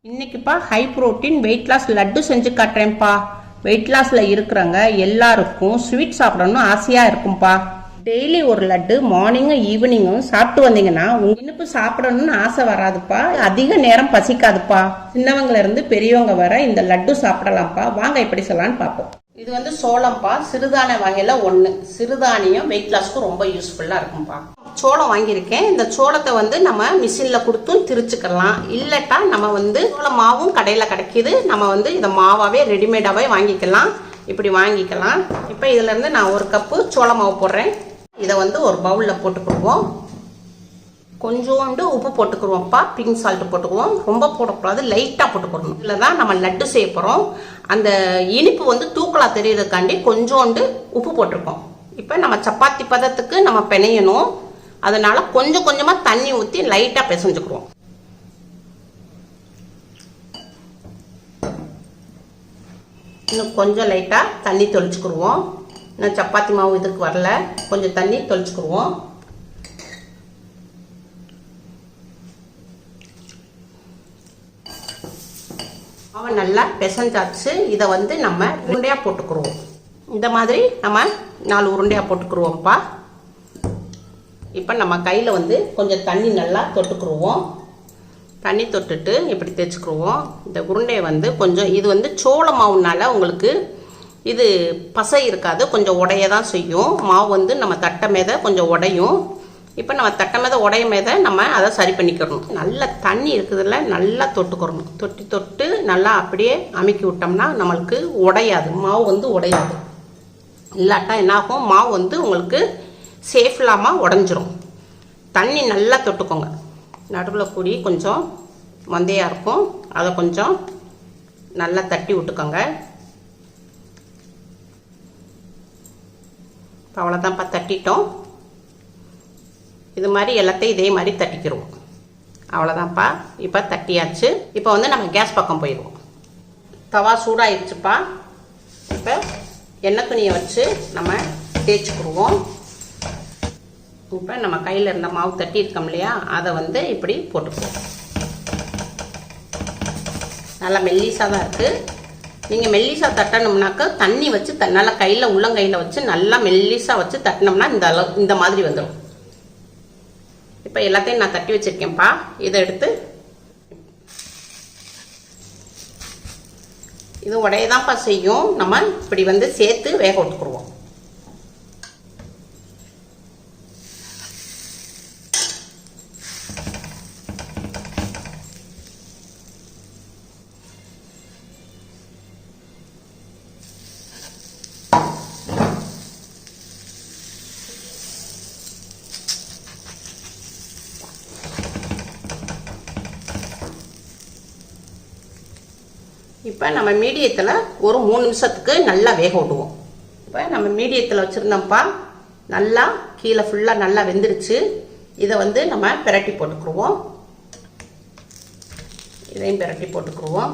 இன்னைக்குப்பா high protein weight loss laddu செஞ்சு காட்டுறேன்ப்பா. Wait லாஸ்ல இருக்கிறவங்க எல்லாருக்கும் ஸ்வீட் சாப்பிடணும்னு ஆசையா இருக்கும்பா. டெய்லி ஒரு லட்டு மார்னிங்கும் ஈவினிங்கும் சாப்பிட்டு வந்தீங்கன்னா உங்க இனிப்பு சாப்பிடணும்னு ஆசை வராதுப்பா. அதிக நேரம் பசிக்காதுப்பா. சின்னவங்கல இருந்து பெரியவங்க வர இந்த லட்டு சாப்பிடலாம்ப்பா. வாங்க எப்படி சொல்லலாம்னு பார்ப்போம். இது வந்து சோளம்ப்பா, சிறுதானிய வகையில ஒன்று. சிறுதானியம் வெயிட் லாஸ்க்கு ரொம்ப யூஸ்ஃபுல்லா இருக்கும்பா. சோளம் வாங்கியிருக்கேன். இந்த சோளத்தை வந்து நம்ம மிஷின்ல கொடுத்தும் திரிச்சுக்கலாம். இல்லட்டா நம்ம வந்து சோள மாவும் கடையில் கிடைக்கிது. நம்ம வந்து இந்த மாவாவே ரெடிமேடாவே வாங்கிக்கலாம். இப்படி வாங்கிக்கலாம். இப்போ இதுல இருந்து நான் ஒரு கப்பு சோள மாவு போடுறேன். இதை வந்து ஒரு பவுல்ல போட்டுக்கிடுவோம். கொஞ்சோண்டு உப்பு போட்டுக்குருவோம்ப்பா. பிங்க் சால்ட் போட்டுக்குவோம். ரொம்ப போடக்கூடாது, லைட்டாக போட்டுக்கணும். இதில் தான் நம்ம லட்டு செய்ய போகிறோம். அந்த இனிப்பு வந்து தூக்கலா தெரியறதுக்காண்டி கொஞ்சோண்டு உப்பு போட்டிருக்கோம். இப்போ நம்ம சப்பாத்தி பதத்துக்கு நம்ம பிணையணும். அதனால கொஞ்சம் கொஞ்சமாக தண்ணி ஊற்றி லைட்டாக பிசைஞ்சுக்குவோம். இன்னும் கொஞ்சம் லைட்டாக தண்ணி தெளிச்சுக்குருவோம். இன்னும் சப்பாத்தி மாவு இதுக்கு வரல, கொஞ்சம் தண்ணி தெளிச்சுக்குருவோம். அவன் நல்லா பிசைஞ்சாச்சு. இதை வந்து நம்ம உருண்டையாக போட்டுக்குருவோம். இந்த மாதிரி நம்ம 4 உருண்டையாக போட்டுக்குருவோம்ப்பா. இப்போ நம்ம கையில் வந்து கொஞ்சம் தண்ணி நல்லா தொட்டுக்குருவோம். தண்ணி தொட்டுட்டு இப்படி தேய்ச்சிக்குருவோம். இந்த உருண்டையை வந்து கொஞ்சம், இது வந்து சோள மாவுனால உங்களுக்கு இது பசை இருக்காது, கொஞ்சம் உடைய தான் செய்யும். மாவு வந்து நம்ம தட்டை மேத கொஞ்சம் உடையும். இப்போ நம்ம தட்டை மேத உடைய மேத நம்ம அதை சரி பண்ணிக்கிறணும். நல்ல தண்ணி இருக்குதுல்ல, நல்லா தொட்டுக்கிறணும். தொட்டு நல்லா அப்படியே அமுக்கி விட்டோம்னா நம்மளுக்கு உடையாது, மாவு வந்து உடையாது. இல்லாட்டா என்னாகும், மாவு வந்து உங்களுக்கு சேஃப் இல்லாமல் உடஞ்சிரும். தண்ணி நல்லா தொட்டுக்கோங்க. நடுவில் கூடி கொஞ்சம் மந்தையாக இருக்கும், அதை கொஞ்சம் நல்லா தட்டி விட்டுக்கோங்க. இப்போ அவ்வளோதான்ப்பா, தட்டிட்டோம். இது மாதிரி எல்லாத்தையும் இதே மாதிரி தட்டிக்கிடுவோம். அவ்வளோதான்ப்பா, இப்போ தட்டியாச்சு. இப்போ வந்து நம்ம கேஸ் பக்கம் போயிடுவோம். தவா சூடாகிடுச்சுப்பா. இப்போ எண்ணெய் துணியை வச்சு நம்ம தேய்ச்சிக்கிடுவோம். இப்போ நம்ம கையில் இருந்த மாவு தட்டி இருக்கோம் இல்லையா, அதை வந்து இப்படி போட்டுக்குவோம். நல்லா மெல்லிசாக தான் இருக்குது. நீங்கள் மெல்லிசா தட்டணும்னாக்கா தண்ணி வச்சு நல்லா கையில் உள்ளங்கையில் வச்சு நல்லா மெல்லிசாக வச்சு தட்டினோம்னா இந்த அளவு இந்த மாதிரி வந்துடும். இப்போ எல்லாத்தையும் நான் தட்டி வச்சிருக்கேன்ப்பா. இதை எடுத்து இது உடையதான்ப்பா செய்யும். நம்ம இப்படி வந்து சேர்த்து வேக விட்டுக்குருவோம். இப்போ நம்ம மீடியத்தில் ஒரு 3 நிமிஷத்துக்கு நல்லா வேக விடுவோம். இப்போ நம்ம மீடியத்தில் வச்சுருந்தோம்ப்பா. நல்லா கீழே ஃபுல்லாக நல்லா வெந்துருச்சு. இதை வந்து நம்ம பிரட்டி போட்டுக்குருவோம். இதையும் பிரட்டி போட்டுக்குருவோம்.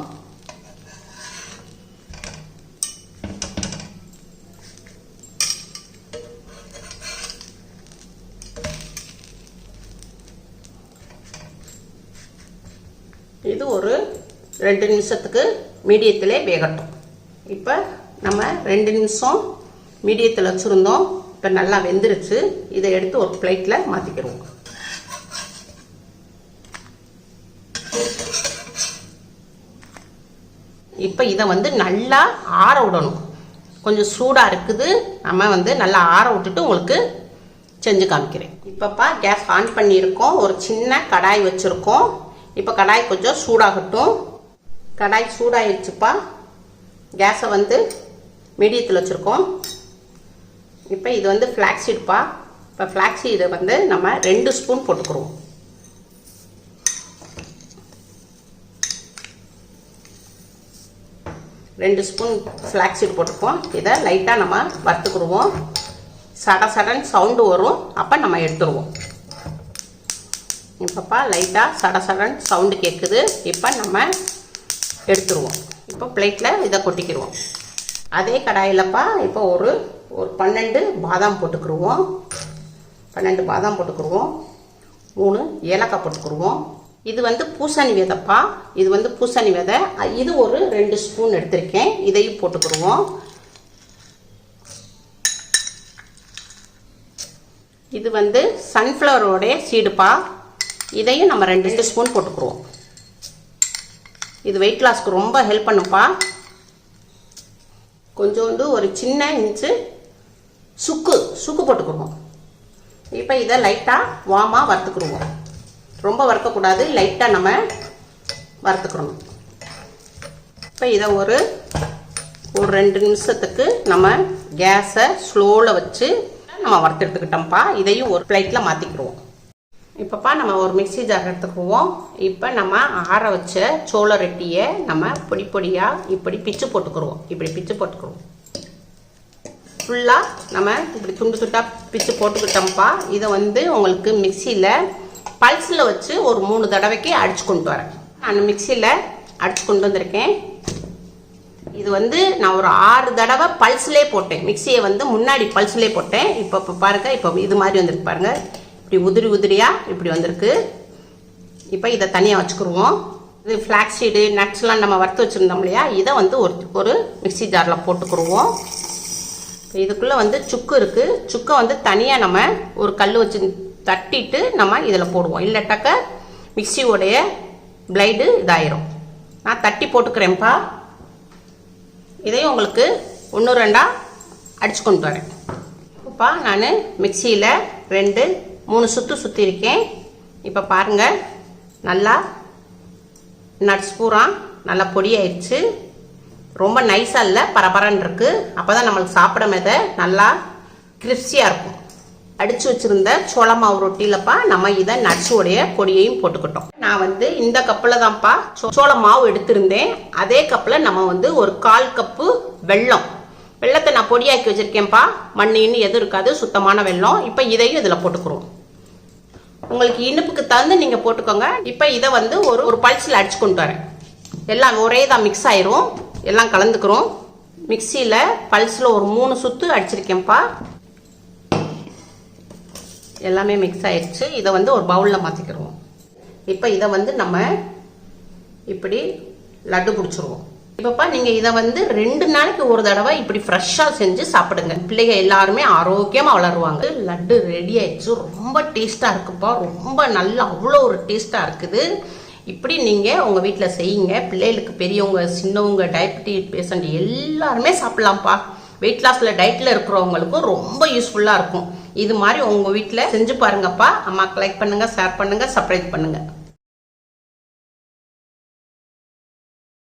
இது ஒரு 2 நிமிஷத்துக்கு மீடியத்திலே வேகட்டும். இப்போ நம்ம 2 நிமிஷம் மீடியத்தில் வச்சுருந்தோம். இப்போ நல்லா வெந்துருச்சு. இதை எடுத்து ஒரு பிளேட்டில் மாற்றிக்கிடுவோம். இப்போ இதை வந்து நல்லா ஆற விடணும். கொஞ்சம் சூடாக இருக்குது. நம்ம வந்து நல்லா ஆற விட்டுட்டு உங்களுக்கு செஞ்சு காமிக்கிறேன். இப்போப்பா கேஸ் ஆன் பண்ணியிருக்கோம். ஒரு சின்ன கடாய் வச்சுருக்கோம். இப்போ கடாய் கொஞ்சம் சூடாகட்டும். கடாய் சூடாயிடுச்சுப்பா. கேஸை வந்து மீடியத்தில் வச்சுருக்கோம். இப்போ இது வந்து ஃப்ளாக்ஸ் சீடுப்பா. இப்போ ஃப்ளாக்ஸ் சீடை வந்து நம்ம 2 ஸ்பூன் போட்டுக்குருவோம். ரெண்டு ஸ்பூன் ஃப்ளாக்ஸ் சீடு போட்டுக்குவோம். இதை லைட்டாக நம்ம வறுத்துக்குருவோம். சட சடன் சவுண்டு வரும், அப்போ நம்ம எடுத்துருவோம். இப்போப்பா லைட்டாக சட சடன் சவுண்டு கேட்குது. இப்போ நம்ம எடுத்துருவோம். இப்போ பிளேட்டில் இதை கொட்டிக்கிடுவோம். அதே கடாயிலப்பா இப்போ ஒரு 12 பாதாம் போட்டுக்கிடுவோம். 12 பாதாம் போட்டுக்கிடுவோம். 3 ஏலக்காய் போட்டுக்கிடுவோம். இது வந்து பூசணி விதைப்பா. இது வந்து பூசணி விதை. இது ஒரு 2 ஸ்பூன் எடுத்திருக்கேன். இதையும் போட்டுக்கிடுவோம். இது வந்து சன்ஃப்ளவரோடைய சீடுப்பா. இதையும் நம்ம 2 ஸ்பூன் போட்டுக்கிடுவோம். இது வெயிட் லாஸ்க்கு ரொம்ப ஹெல்ப் பண்ணுப்பா. கொஞ்சோண்டு ஒரு சின்ன இன்ச்சு சுக்கு போட்டுக்கிடுவோம். இப்போ இதை லைட்டாக வார்மாக வறுத்துக்கிடுவோம். ரொம்ப வறுக்கக்கூடாது, லைட்டாக நம்ம வறுத்துக்கிடணும். இப்போ இதை ஒரு 2 நிமிஷத்துக்கு நம்ம கேஸை ஸ்லோவில் வச்சு நம்ம வறுத்து எடுத்துக்கிட்டோம்ப்பா. இதையும் ஒரு பிளேட்டில் மாற்றிக்கிடுவோம். இப்போப்பா நம்ம ஒரு மிக்ஸி ஜார் எடுத்துக்குவோம். இப்போ நம்ம ஆற வச்ச சோள ரொட்டியை நம்ம பொடி பொடியாக இப்படி பிச்சு போட்டுக்கிடுவோம். இப்படி பிச்சு போட்டுக்கிடுவோம். ஃபுல்லாக நம்ம இப்படி துண்டு துண்டாக பிச்சு போட்டுக்கிட்டோம்ப்பா. இதை வந்து உங்களுக்கு மிக்சியில் பல்ஸில் வச்சு ஒரு 3 தடவைக்கு அடிச்சு கொண்டு வரேன். நான் மிக்சியில் அடிச்சு கொண்டு வந்திருக்கேன். இது வந்து நான் ஒரு 6 தடவை பல்ஸ்லேயே போட்டேன். மிக்சியை வந்து முன்னாடி பல்ஸ்லேயே போட்டேன். இப்போ பாருங்கள், இப்போ இது மாதிரி வந்துருக்கு பாருங்கள். இப்படி உதிரியாக இப்படி வந்திருக்கு. இப்போ இதை தனியாக வச்சுக்கிடுவோம். இது ஃப்ளாக்ஸ் சீடு நட்ஸ்லாம் நம்ம வறுத்து வச்சுருந்தோம் இல்லையா, இதை வந்து ஒரு மிக்ஸி ஜாரில் போட்டுக்கிடுவோம். இதுக்குள்ளே வந்து சுக்கு இருக்குது. சுக்கை வந்து தனியாக நம்ம ஒரு கல் வச்சு தட்டிட்டு நம்ம இதில் போடுவோம். இல்லட்டாக்க மிக்ஸியோடைய பிளைடு இதாயிரும். நான் தட்டி போட்டுக்கிறேன்ப்பா. இதையும் உங்களுக்கு 1 2 அடிச்சு கொண்டு வரேன். இப்போப்பா நான் மிக்சியில் 2 3 சுற்று சுற்றிருக்கேன். இப்போ பாருங்கள், நல்லா நட்ஸ் பூரா நல்லா பொடி ஆயிடுச்சு. ரொம்ப நைஸாக இல்லை, பரபரன்னு இருக்குது. அப்போ தான் நம்மளுக்கு சாப்பிட நல்லா கிரிப்ஸியாக இருக்கும். அடித்து வச்சுருந்த சோளமாவு ரொட்டியிலப்பா நம்ம இதை நட்ஸுடைய பொடியையும் போட்டுக்கிட்டோம். நான் வந்து இந்த கப்பில் தான்ப்பா சோள மாவு எடுத்திருந்தேன். அதே கப்பில் நம்ம வந்து ஒரு 1/4 கப்பு வெள்ளத்தை நான் பொடியாக்கி வச்சுருக்கேன்ப்பா. மண்ணின்னு எதுவும் இருக்காது, சுத்தமான வெல்லம். இப்போ இதையும் இதில் போட்டுக்கிறோம். உங்களுக்கு இனிப்புக்கு தகுந்து நீங்கள் போட்டுக்கோங்க. இப்போ இதை வந்து ஒரு பல்ஸில் அடிச்சு கொண்டு வரேன். எல்லாம் ஒரே தான் மிக்ஸ் ஆயிரும். எல்லாம் கலந்துக்கிறோம். மிக்சியில் பல்ஸில் ஒரு 3 சுற்று அடிச்சிருக்கேன்ப்பா. எல்லாமே மிக்ஸ் ஆயிடுச்சு. இதை வந்து ஒரு பவுலில் மாற்றிக்கிறோம். இப்போ இதை வந்து நம்ம இப்படி லட்டு பிடிச்சிருவோம். இப்போப்பா நீங்கள் இதை வந்து 2 நாளைக்கு ஒரு தடவை இப்படி ஃப்ரெஷ்ஷாக செஞ்சு சாப்பிடுங்க. பிள்ளைங்க எல்லாருமே ஆரோக்கியமாக வளருவாங்க. லட்டு ரெடி ஆயிடுச்சு. ரொம்ப டேஸ்ட்டாக இருக்குப்பா. ரொம்ப நல்லா அவ்வளோ ஒரு டேஸ்ட்டாக இருக்குது. இப்படி நீங்கள் உங்கள் வீட்டில் செய்யுங்க. பிள்ளைகளுக்கு, பெரியவங்க, சின்னவங்க, டயபெட்டிக் பேஷண்ட் எல்லாருமே சாப்பிட்லாம்ப்பா. வெயிட் லாஸில் டயட்டில் இருக்கிறவங்களுக்கும் ரொம்ப யூஸ்ஃபுல்லாக இருக்கும். இது மாதிரி உங்கள் வீட்டில் செஞ்சு பாருங்கப்பா. அம்மாவுக்கு லைக் பண்ணுங்கள், ஷேர் பண்ணுங்கள், சப்ஸ்கிரைப் பண்ணுங்கள்.